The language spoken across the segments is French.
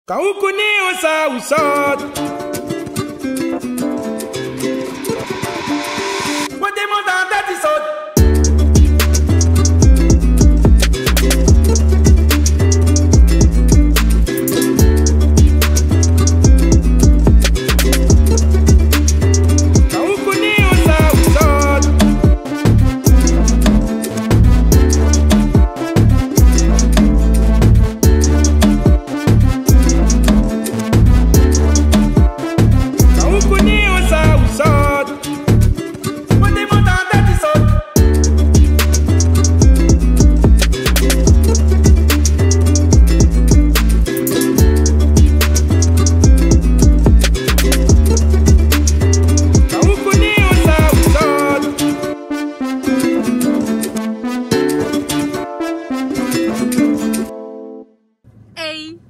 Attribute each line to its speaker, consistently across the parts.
Speaker 1: Kaukuni osa usot. Bote monta dati sot.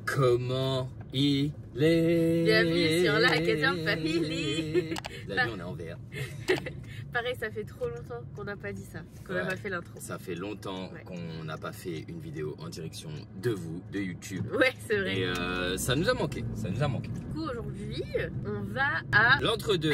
Speaker 2: Comment il est?
Speaker 3: Bienvenue sur la Acadian Family.
Speaker 2: Là, on est en vert.
Speaker 3: Pareil, ça fait trop longtemps qu'on n'a pas dit ça, qu'on n'a pas fait l'intro.
Speaker 2: Ça fait longtemps qu'on n'a pas fait une vidéo en direction de vous, de YouTube.
Speaker 3: Ouais, c'est vrai.
Speaker 2: Et ça nous a manqué, ça nous a manqué.
Speaker 3: Du coup, aujourd'hui, on va à...
Speaker 2: L'entre-deux.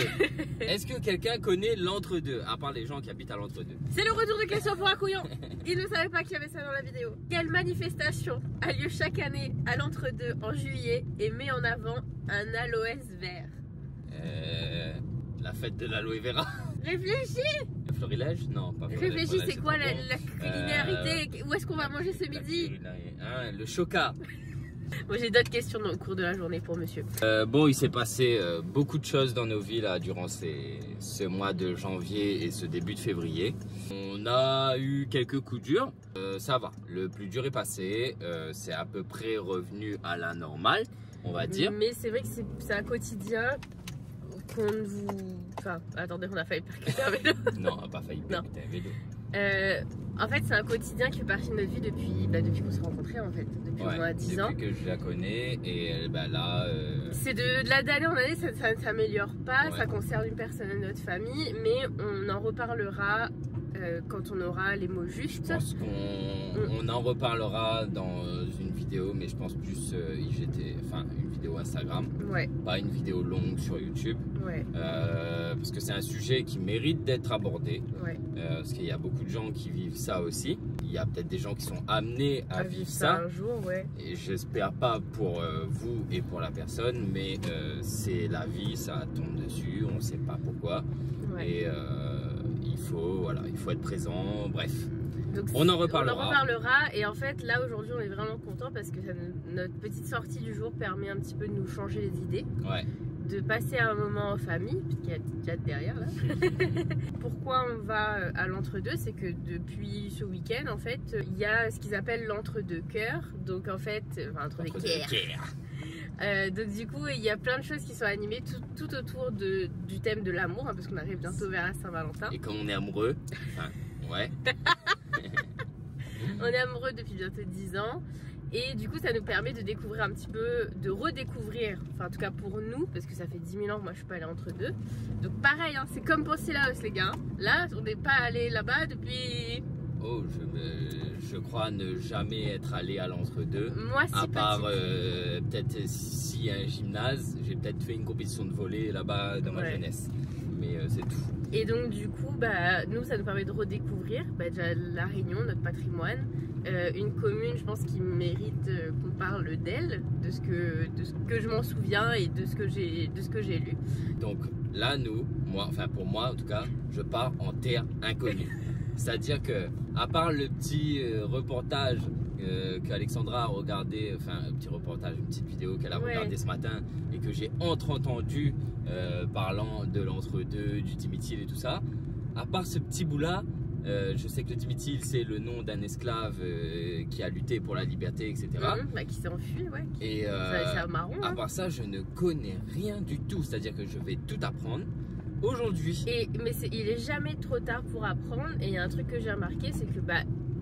Speaker 2: Est-ce que quelqu'un connaît l'entre-deux, à part les gens qui habitent à l'entre-deux?
Speaker 3: C'est le retour de question pour un couillon. Il ne savait pas qu'il y avait ça dans la vidéo. Quelle manifestation a lieu chaque année à l'entre-deux en juillet et met en avant un aloès vert?
Speaker 2: La fête de l'aloe vera.
Speaker 3: Réfléchis.
Speaker 2: Le florilège? Non, pas florilège.
Speaker 3: Réfléchis, c'est quoi la culinarité? Où est-ce qu'on va manger ce midi?
Speaker 2: Le choca.
Speaker 3: Moi j'ai d'autres questions au cours de la journée pour monsieur.
Speaker 2: Bon, il s'est passé beaucoup de choses dans nos vies là, durant ce mois de janvier et ce début de février. On a eu quelques coups durs, ça va, le plus dur est passé, c'est à peu près revenu à la normale, on va dire.
Speaker 3: Mais c'est vrai que c'est un quotidien qu'on ne vous... Enfin, attendez, on a failli percuter un vélo.
Speaker 2: Non, on n'a pas failli percuter un vélo.
Speaker 3: En fait, c'est un quotidien qui fait partie de notre vie depuis qu'on s'est rencontrés, en fait, depuis au moins 10 ans.
Speaker 2: Depuis que je la connais, et là...
Speaker 3: C'est d'année en année, ça ne s'améliore pas, ça concerne une personne de notre famille, mais on en reparlera quand on aura les mots justes.
Speaker 2: Je pense qu'on en reparlera dans une vidéo, mais je pense plus IGT, enfin une vidéo Instagram, pas une vidéo longue sur YouTube, parce que c'est un sujet qui mérite d'être abordé, parce qu'il y a beaucoup de gens qui vivent ça aussi. Il y a peut-être des gens qui sont amenés à vivre ça
Speaker 3: un jour,
Speaker 2: et j'espère pas pour vous et pour la personne, mais c'est la vie, ça tombe dessus, on ne sait pas pourquoi, et il faut être présent, bref.
Speaker 3: Donc,
Speaker 2: on en reparlera.
Speaker 3: On en reparlera, et en fait là aujourd'hui on est vraiment content parce que notre petite sortie du jour permet un petit peu de nous changer les idées, de passer un moment en famille, puisqu'il y a Jad derrière là. Pourquoi on va à l'entre-deux, c'est que depuis ce week-end en fait il y a ce qu'ils appellent l'entre-deux cœurs, donc en fait entre-deux cœurs. Donc du coup il y a plein de choses qui sont animées tout autour du thème de l'amour, parce qu'on arrive bientôt vers la Saint-Valentin.
Speaker 2: Et comme on est amoureux,
Speaker 3: on est amoureux depuis bientôt 10 ans. Et du coup ça nous permet de découvrir un petit peu, de redécouvrir, enfin en tout cas pour nous, parce que ça fait 10 000 ans que moi je suis pas allée entre deux. Donc pareil, c'est comme pour Silaos les gars. Là on n'est pas allé là-bas depuis...
Speaker 2: Oh, je crois ne jamais être allé à l'entre-deux.
Speaker 3: Moi si,
Speaker 2: à part peut-être s'il y a un gymnase, j'ai peut-être fait une compétition de volley là-bas dans ma jeunesse. Mais c'est tout. Et
Speaker 3: donc du coup, nous ça nous permet de redécouvrir déjà La Réunion, notre patrimoine. Une commune, je pense, qui mérite qu'on parle d'elle, de ce que je m'en souviens et de ce que j'ai lu.
Speaker 2: Donc là, pour moi en tout cas, je pars en terre inconnue. C'est-à-dire que, à part le petit reportage qu'Alexandra a regardé, enfin un petit reportage, une petite vidéo qu'elle a regardé ce matin et que j'ai entendu parlant de l'entre-deux, du Timitil et tout ça, à part ce petit bout-là, je sais que le Timitil c'est le nom d'un esclave qui a lutté pour la liberté, etc.
Speaker 3: Qui s'est enfui,
Speaker 2: Et
Speaker 3: c'est marrant.
Speaker 2: À part ça, je ne connais rien du tout, c'est-à-dire que je vais tout apprendre aujourd'hui.
Speaker 3: Mais il est jamais trop tard pour apprendre, et il y a un truc que j'ai remarqué, c'est que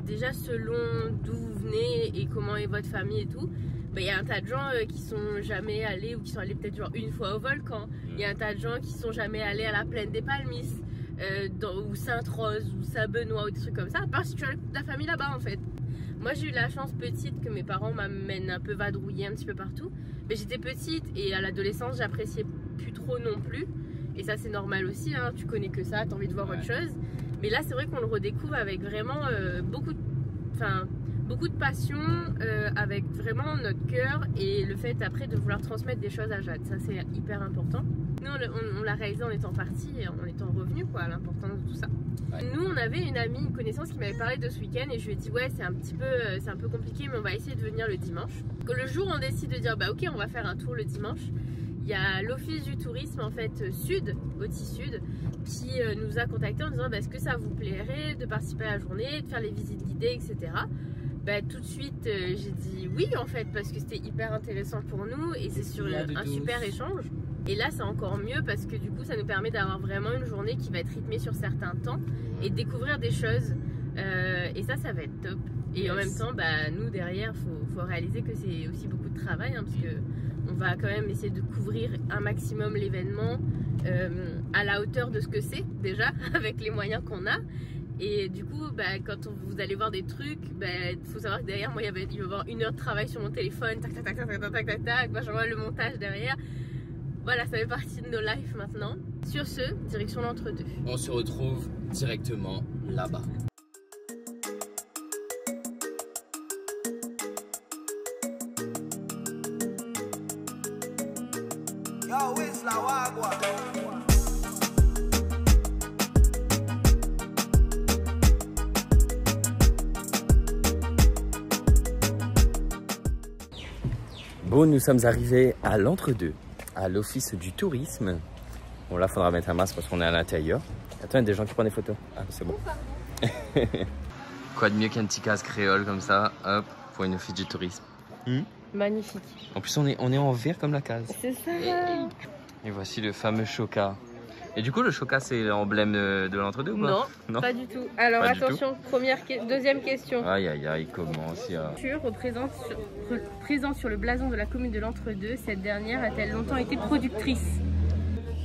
Speaker 3: déjà selon d'où vous venez et comment est votre famille et tout, il y a un tas de gens qui sont jamais allés, ou qui sont allés peut-être genre une fois au volcan. Il y a un tas de gens qui sont jamais allés à la plaine des Palmis, ou Sainte-Rose, ou Saint-Benoît, ou des trucs comme ça, à part si tu as ta famille là-bas en fait. Moi j'ai eu la chance petite que mes parents m'amènent un peu vadrouiller un petit peu partout. Mais j'étais petite et à l'adolescence j'appréciais plus trop non plus. Et ça c'est normal aussi, hein. Tu connais que ça, t'as envie de voir autre chose. Mais là c'est vrai qu'on le redécouvre avec vraiment beaucoup de passion, avec vraiment notre cœur et le fait après de vouloir transmettre des choses à Jade. Ça c'est hyper important. Nous on l'a réalisé en étant partis et en étant revenus quoi, à l'importance de tout ça. Ouais. Nous on avait une amie, une connaissance qui m'avait parlé de ce week-end et je lui ai dit ouais c'est un peu compliqué mais on va essayer de venir le dimanche. Le jour où on décide de dire bah ok on va faire un tour le dimanche, il y a l'office du tourisme en fait sud, Haute-Sud, qui nous a contacté en disant bah, est-ce que ça vous plairait de participer à la journée, de faire les visites guidées etc. Bah, tout de suite j'ai dit oui en fait parce que c'était hyper intéressant pour nous et c'est sur un super échange. Et là c'est encore mieux parce que du coup ça nous permet d'avoir vraiment une journée qui va être rythmée sur certains temps et de découvrir des choses et ça va être top. Et en même temps bah, nous derrière faut réaliser que c'est aussi beaucoup de travail hein, parce que on va quand même essayer de couvrir un maximum l'événement à la hauteur de ce que c'est déjà avec les moyens qu'on a. Et du coup, bah, quand vous allez voir des trucs, faut savoir que derrière moi il va y avoir 1 heure de travail sur mon téléphone, tac tac tac tac tac tac tac tac, moi j'envoie le montage derrière. Voilà, ça fait partie de nos lives maintenant. Sur ce, direction l'entre-deux.
Speaker 2: On se retrouve directement là-bas.
Speaker 4: Yo, it's la Wagwa.
Speaker 2: Bon, nous sommes arrivés à l'entre-deux, à l'office du tourisme. Bon, là, il faudra mettre un masque parce qu'on est à l'intérieur. Attends, il y a des gens qui prennent des photos. Ah, c'est bon. Quoi de mieux qu'un petit casque créole comme ça, hop, pour une office du tourisme.
Speaker 3: Magnifique.
Speaker 2: En plus, on est en vert comme la case.
Speaker 3: C'est ça.
Speaker 2: Et voici le fameux Choca. Et du coup, le Choca, c'est l'emblème de l'entre-deux ou pas?
Speaker 3: Non, pas du tout. Alors pas attention, deuxième question.
Speaker 2: Aïe, aïe, aïe, commence.
Speaker 3: Présente sur le blason de la commune de l'Entre-deux, cette dernière a-t-elle longtemps été productrice?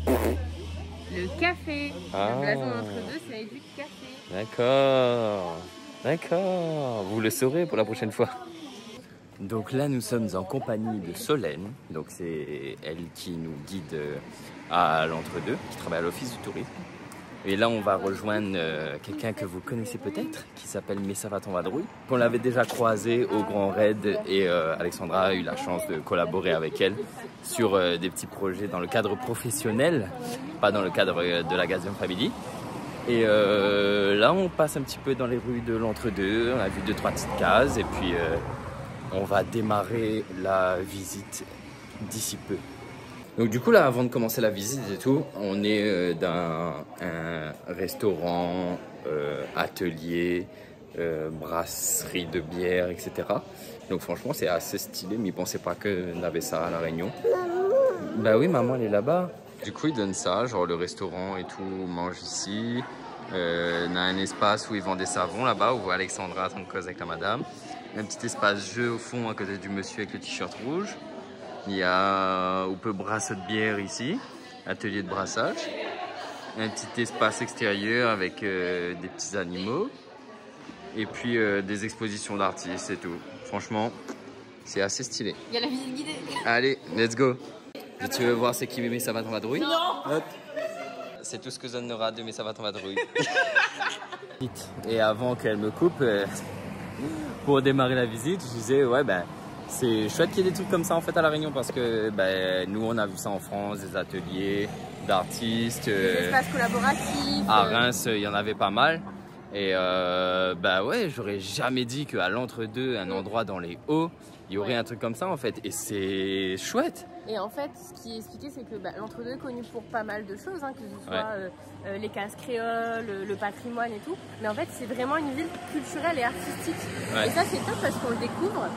Speaker 3: Le café. Le blason de l'Entre-deux, c'est du café.
Speaker 2: D'accord. Vous le saurez pour la prochaine fois. Donc là, nous sommes en compagnie de Solène. Donc c'est elle qui nous guide à l'Entre-deux, qui travaille à l'office du tourisme. Et là, on va rejoindre quelqu'un que vous connaissez peut-être, qui s'appelle Messavat en Vadrouille. On l'avait déjà croisé au Grand Raid et Alexandra a eu la chance de collaborer avec elle sur des petits projets dans le cadre professionnel, pas dans le cadre de la Gazium Family. Et là, on passe un petit peu dans les rues de l'Entre-deux, on a vu 2-3 petites cases et puis on va démarrer la visite d'ici peu. Donc du coup là, avant de commencer la visite et tout, on est dans un restaurant, atelier, brasserie de bière, etc. Donc franchement c'est assez stylé, mais ils pensaient pas qu'on avait ça à La Réunion. Bah oui, maman elle est là-bas. Du coup ils donnent ça, genre le restaurant et tout, on mange ici. On a un espace où ils vendent des savons là-bas, où on voit Alexandra en train de causer avec la madame. Un petit espace jeu au fond à côté du monsieur avec le t-shirt rouge. Il y a on peut brasser de bière ici, atelier de brassage. Un petit espace extérieur avec des petits animaux. Et puis des expositions d'artistes et tout. Franchement, c'est assez stylé.
Speaker 3: Il y a la visite guidée.
Speaker 2: Allez, let's go. Et tu veux voir c'est qui Messavat en Vadrouille?
Speaker 3: Non.
Speaker 2: C'est tout ce que donnera de Messavat en Vadrouille. Et avant qu'elle me coupe, pour démarrer la visite, je disais ouais ben c'est chouette qu'il y ait des trucs comme ça en fait à La Réunion parce que nous on a vu ça en France, des ateliers d'artistes,
Speaker 3: des espaces collaboratifs.
Speaker 2: À Reims il y en avait pas mal et ouais j'aurais jamais dit qu'à l'Entre-deux, un endroit dans les Hauts, il y aurait un truc comme ça en fait et c'est chouette.
Speaker 3: Et en fait ce qui est expliqué c'est que l'Entre-deux est connu pour pas mal de choses, hein, que ce soit les cases créoles, le patrimoine et tout, mais en fait c'est vraiment une ville culturelle et artistique et ça c'est top parce qu'on le découvre.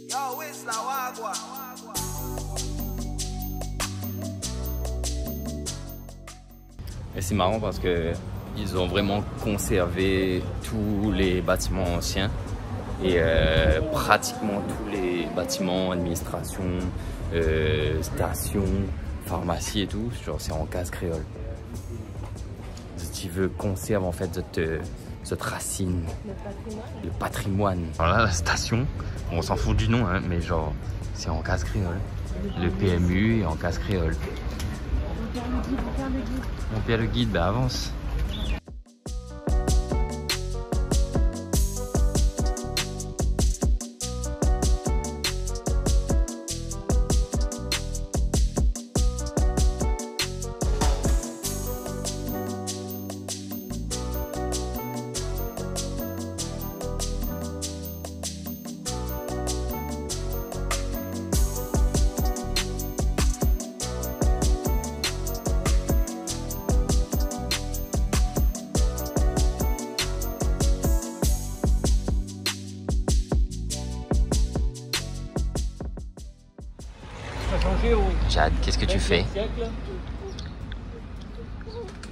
Speaker 4: Yo, it's la Wagwa.
Speaker 2: Et c'est marrant parce que ils ont vraiment conservé tous les bâtiments anciens et pratiquement tous les bâtiments, administration, stations, pharmacie et tout, genre c'est en case créole. Si tu veux conserve en fait cette racine, le patrimoine. Alors là, la station, on s'en fout du nom, hein, mais genre c'est en case créole. Le PMU est en case créole. On perd le guide, bah avance. Jade, qu'est-ce que tu fais?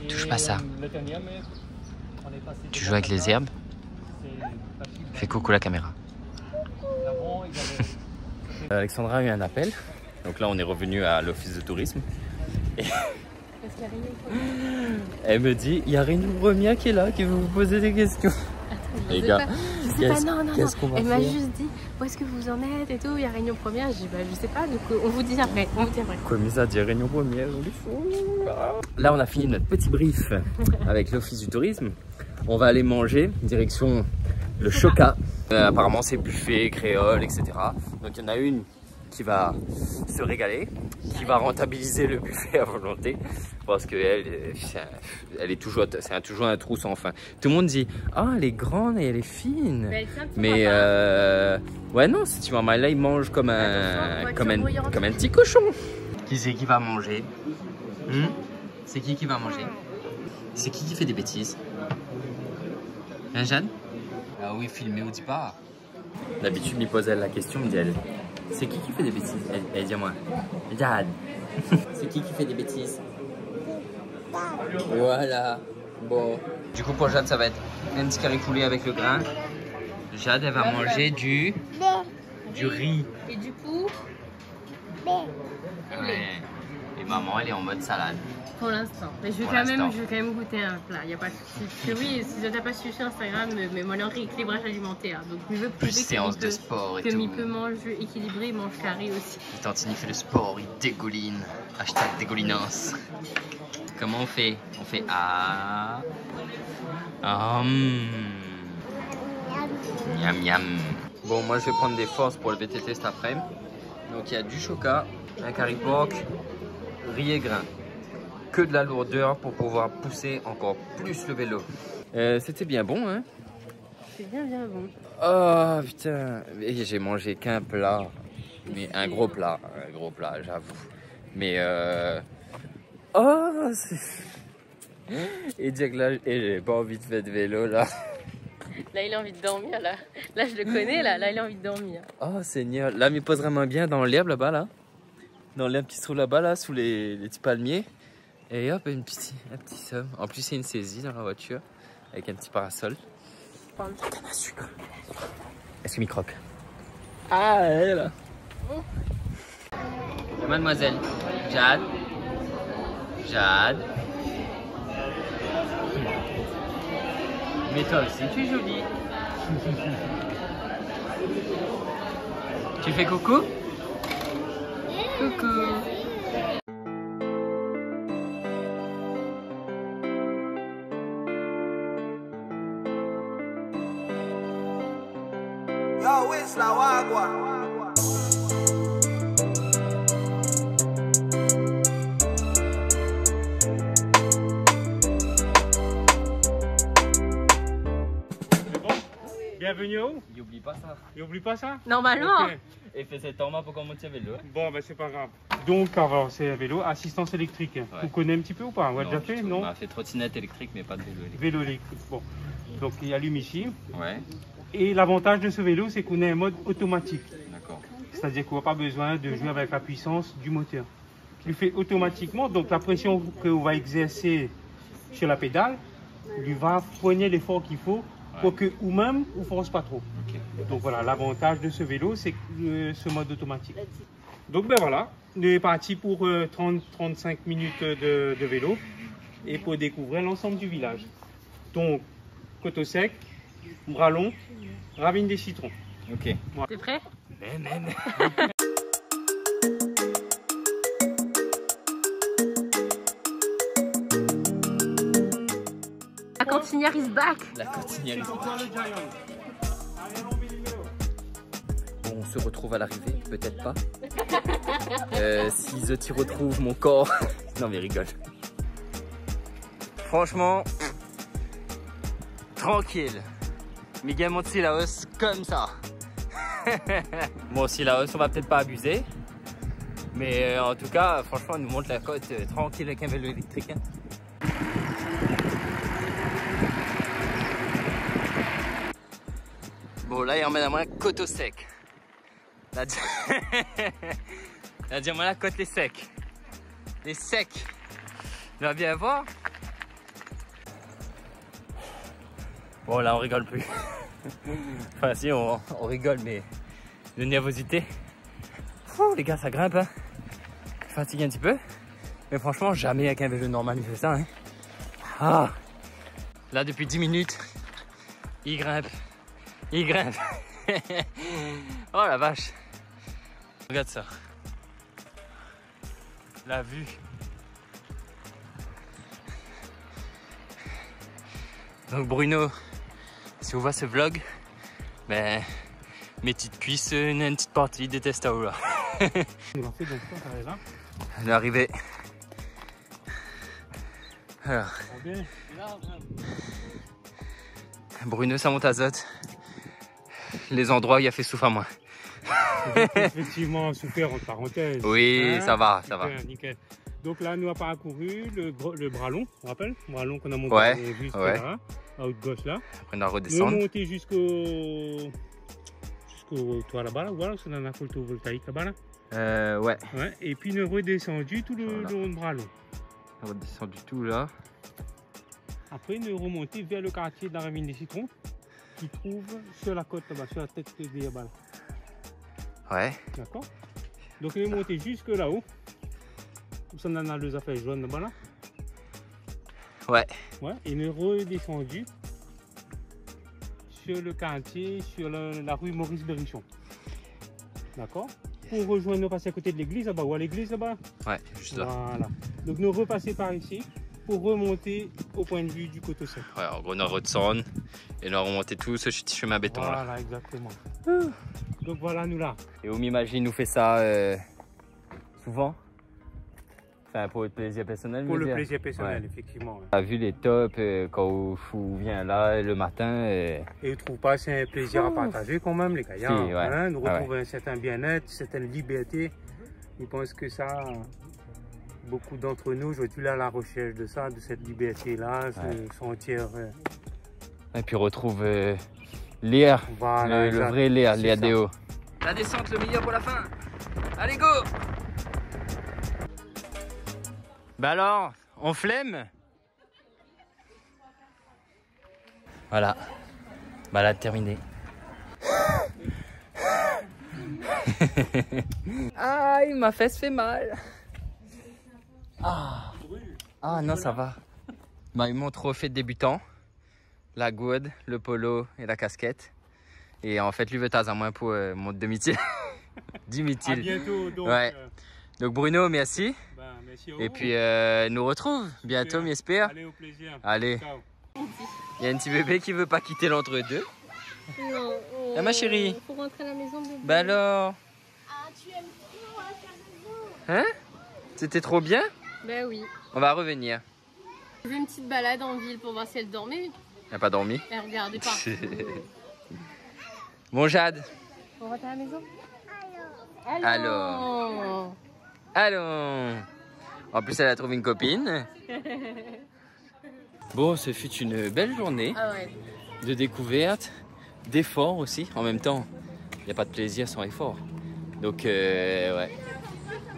Speaker 2: Touche pas ça. Tu joues avec les herbes? Fais coucou la caméra. Alexandra a eu un appel. Donc là, on est revenu à l'office de tourisme. Et elle me dit, il y a Réunion Première qui est là, qui veut vous poser des questions. Les gars, qu'est-ce qu'on va faire?
Speaker 3: Elle m'a juste dit, où est-ce que vous en êtes et tout, il y a Réunion Première. J'ai dit, bah je sais pas, donc on vous dit après,
Speaker 2: Comme ça dit Réunion Première, on est fou. Là, on a fini notre petit brief avec l'office du tourisme. On va aller manger, direction le Choca. Apparemment, c'est buffet, créole, etc. Donc, il y en a une qui va se régaler, qui va rentabiliser le buffet à volonté, parce qu'elle est toujours, c'est toujours un trou sans fin. Tout le monde dit, ah, elle est grande et elle est fine. Mais ouais, non, c'est tu vois, là, il mange comme un petit cochon. Qui c'est qui va manger? C'est qui va manger? C'est qui fait des bêtises? Hein, Jeanne? Ah oui, filmé ou dis pas. D'habitude, il pose elle la question, il me dit elle. C'est qui fait des bêtises? Elle dit à moi. Jade. C'est qui fait des bêtises? Voilà. Bon. Du coup, pour Jade, ça va être un petit carré coulé avec le grain. Jade, elle va manger du riz.
Speaker 3: Et du coup,
Speaker 2: Ouais. Et maman, elle est en mode salade.
Speaker 3: pour l'instant. Mais je vais quand même goûter un plat. Il y a pas de souci. Parce que oui, si tu n'as pas suivi Instagram, mais moi, le rééquilibrage alimentaire. Donc, je veux
Speaker 2: plus séance de sport et tout.
Speaker 3: Que il peut manger équilibré, il mange carré aussi.
Speaker 2: Tantini fait le sport, il dégouline. Hashtag dégoulinance. Comment on fait? On fait A. Miam miam. Bon, moi je vais prendre des forces pour le VTT cet après-midi. Donc il y a du choca, un curry pork, riz et grain. Que de la lourdeur pour pouvoir pousser encore plus le vélo. C'était bien bon, hein?
Speaker 3: C'est bien bon.
Speaker 2: Oh putain, j'ai mangé qu'un plat. Mais un gros plat, j'avoue. Mais oh, c'est... Et dire que là, j'ai pas envie de faire de vélo là.
Speaker 3: Là, il a envie de dormir, là. Là, je le connais, là, il a envie de dormir.
Speaker 2: Oh, Seigneur. Là, il me pose vraiment bien dans l'herbe, là-bas, là. Dans l'herbe qui se trouve là-bas, là, sous les petits palmiers. Et hop, un petit somme. En plus, c'est une saisie dans la voiture, avec un petit parasol. La canne à sucre. Est-ce qu'il m'y croque? Ah, elle est là. Mademoiselle. Jade. Mais toi aussi, tu es jolie. Tu fais coucou? Coucou.
Speaker 4: Yo, it's la Wagwa.
Speaker 1: Bienvenue où?
Speaker 2: Il oublie pas ça.
Speaker 1: Il oublie pas ça?
Speaker 3: Normalement.
Speaker 1: Ok.
Speaker 2: Et fait cet temps pour qu'on monte à vélo.
Speaker 1: Bon, ben c'est pas grave. Donc, alors, c'est un vélo, assistance électrique.
Speaker 2: Ouais.
Speaker 1: Vous connaissez un petit peu ou pas? On a déjà fait, non?
Speaker 2: On a fait trottinette électrique, mais pas de vélo électrique.
Speaker 1: Vélo électrique, bon. Donc, il allume ici.
Speaker 2: Ouais,
Speaker 1: Et l'avantage de ce vélo, c'est qu'on a un mode automatique.
Speaker 2: d'accord.
Speaker 1: C'est-à-dire qu'on n'a pas besoin de jouer avec la puissance du moteur. Il le fait automatiquement, donc la pression qu'on va exercer sur la pédale lui va fournir l'effort qu'il faut pour que vous-même, vous ne force pas trop.
Speaker 2: Ok.
Speaker 1: Donc voilà, l'avantage de ce vélo, c'est ce mode automatique. Donc ben voilà, nous est parti pour 30-35 minutes de vélo et pour découvrir l'ensemble du village. Donc, Coteau Sec, Bralon, Ravine des Citrons.
Speaker 2: Ok.
Speaker 1: Voilà.
Speaker 3: T'es prêt? La cantinière is back.
Speaker 2: La cantinière is back. Bon, on se retrouve à l'arrivée, peut-être pas. Si je t'y retrouve mon corps. Non mais rigole. Franchement, tranquille. Miguel monte Sillaos comme ça. Bon, Sillaos, on va peut-être pas abuser. Mais en tout cas, franchement, on nous monte la côte tranquille avec un vélo électrique. Hein. Bon, là, il emmène à moi Coteau Sec. La dire-moi la côte les secs. Les secs. Tu vas bien voir. Bon, là, on rigole plus. Enfin, si, on rigole, mais de nervosité. Ouh, les gars, ça grimpe. Hein. Je suis fatigué un petit peu. Mais franchement, jamais avec un vélo normal, il fait ça. Hein. Ah. Là, depuis 10 minutes, il grimpe. Il grimpe. Oh la vache. Regarde ça. La vue. Donc Bruno, si vous voyez ce vlog, ben mes petites cuisses, une petite partie de Testaoula. On est arrivé. Alors. Bruno, ça monte à Zot. Les endroits où il a fait souffrir moins.
Speaker 1: Effectivement, souffert entre parenthèses.
Speaker 2: Oui, hein, ça va, ça va.
Speaker 1: Nickel. Donc là, nous avons parcouru le Bralon, on rappelle? Bralon qu'on a monté jusqu'à là, à haute gauche là.
Speaker 2: Après, on a redescendu.
Speaker 1: Nous monté jusqu'au toit là-bas, voilà, c'est dans la photovoltaïque là-bas là.
Speaker 2: Ouais.
Speaker 1: Et puis nous redescendu tout le long de Bralon.
Speaker 2: On a redescendu tout là.
Speaker 1: Après, nous remonté vers le quartier de la Ravine des Citrons, qui trouve sur la côte là-bas, sur la tête des là-bas.
Speaker 2: Ouais.
Speaker 1: D'accord. Donc, nous est monté jusque là-haut. Ça, on a les affaires jaunes là-bas là.
Speaker 2: Ouais.
Speaker 1: Ouais. Et nous redescendu sur le quartier, sur la rue Maurice Berrichon. D'accord. Pour rejoindre, nous passer à côté de l'église là-bas, ou à l'église là-bas.
Speaker 2: Ouais, juste là.
Speaker 1: Voilà. Donc, nous repasser par ici pour remonter au point de vue du Coteau Sec.
Speaker 2: Ouais, en gros, on a redescendu et on a remonté tout ce petit chemin béton là.
Speaker 1: Voilà, exactement. Donc voilà, nous là.
Speaker 2: Et on m'imagine nous fait ça souvent. Enfin, pour le plaisir personnel.
Speaker 1: Pour le plaisir personnel, effectivement.
Speaker 2: On a vu les tops quand on vient là le matin.
Speaker 1: Et je ne trouve pas c'est un plaisir à partager quand même, les gars.
Speaker 2: Si, ouais.
Speaker 1: Hein, nous retrouvons un certain bien-être, une certaine liberté. Je pense que ça, beaucoup d'entre nous, je suis là à la recherche de ça, de cette liberté-là, se sentir.
Speaker 2: Et puis on retrouve l'air,
Speaker 1: voilà,
Speaker 2: le vrai l'air, l'air déo. La descente, le meilleur pour la fin. Allez, go! Bah alors, on flemme? Voilà, balade terminée. Aïe, ma fesse fait mal. Ah non, ça va. Bah, ils m'ont trop fait de débutant. La goude, le polo et la casquette. Et en fait, lui veut à moins pour mon demi-til. Demi-til.
Speaker 1: À bientôt. Donc,
Speaker 2: ouais. Donc Bruno, merci.
Speaker 1: Ben, merci à vous.
Speaker 2: Et puis nous retrouve bientôt, j'espère.
Speaker 1: Allez, au plaisir.
Speaker 2: Allez.
Speaker 1: Ciao.
Speaker 2: Il y a un petit bébé qui veut pas quitter l'entre-deux.
Speaker 3: Non.
Speaker 2: Ah, ma chérie.
Speaker 3: Faut rentrer à la maison, bébé.
Speaker 2: Bah alors.
Speaker 3: Ah, tu aimes trop à la
Speaker 2: Hein?
Speaker 3: maison.
Speaker 2: C'était trop bien?
Speaker 3: Ben oui.
Speaker 2: On va revenir.
Speaker 3: J'ai fait une petite balade en ville pour voir si elle dormait.
Speaker 2: Elle n'a pas dormi.
Speaker 3: Elle regardait partout.
Speaker 2: Bon, Jade.
Speaker 3: On rentre à la maison?
Speaker 2: Allô. Allons. En plus, elle a trouvé une copine. Bon, ce fut une belle journée de découverte, d'effort aussi. En même temps, il n'y a pas de plaisir sans effort. Donc, ouais.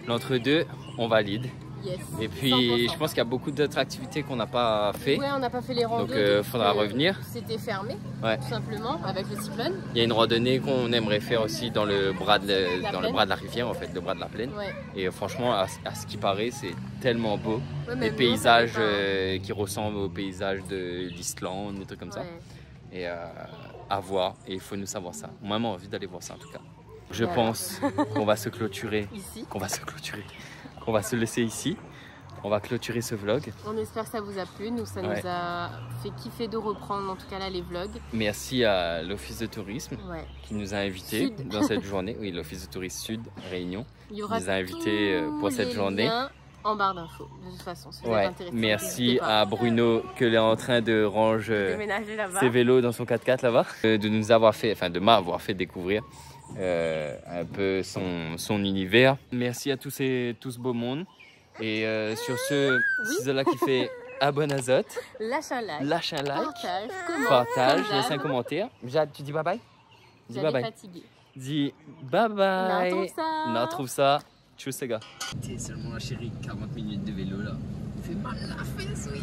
Speaker 2: L'entre-deux, on valide.
Speaker 3: Yes.
Speaker 2: Et puis
Speaker 3: 100%.
Speaker 2: je pense qu'il y a beaucoup d'autres activités qu'on n'a pas fait.
Speaker 3: Ouais, on n'a pas fait les randonnées.
Speaker 2: Donc faudra revenir.
Speaker 3: C'était fermé,
Speaker 2: ouais.
Speaker 3: Tout simplement, avec le cyclone.
Speaker 2: Il y a une randonnée qu'on aimerait faire aussi dans le bras de la rivière, en fait, le bras de la plaine.
Speaker 3: Ouais.
Speaker 2: Et franchement, à ce qui paraît, c'est tellement beau.
Speaker 3: Ouais,
Speaker 2: des paysages qui ressemblent aux paysages de l'Islande, des trucs comme ça. Et à voir, et il faut nous savoir ça. Moi, j'ai envie d'aller voir ça en tout cas. Je pense qu'on va se clôturer ici. Qu'on va se laisser ici. On va clôturer ce vlog.
Speaker 3: On espère que ça vous a plu. Nous, ça nous a fait kiffer de reprendre en tout cas là les vlogs.
Speaker 2: Merci à l'Office de tourisme qui nous a invités dans cette journée. Oui, l'Office de tourisme Sud, Réunion,
Speaker 3: il y aura
Speaker 2: nous a invités pour cette journée.
Speaker 3: En barre d'infos, de toute façon. Si vous êtes intéressé,
Speaker 2: merci à Bruno qui est en train de ranger ses vélos dans son 4x4 là-bas. De nous avoir fait, enfin de m'avoir fait découvrir un peu son univers. Merci à tout ce beau monde. Et sur ce, si c'est là qui fait abonne à Zot, lâche un like, partage, laisse un commentaire. Jade, tu dis bye bye? Dis bye bye.
Speaker 3: Fatiguée.
Speaker 2: Dis bye bye.
Speaker 3: Non,
Speaker 2: trouve ça. Tchuss les gars. T'es seulement la chérie, 40 minutes de vélo là. Fait mal la fesse, oui.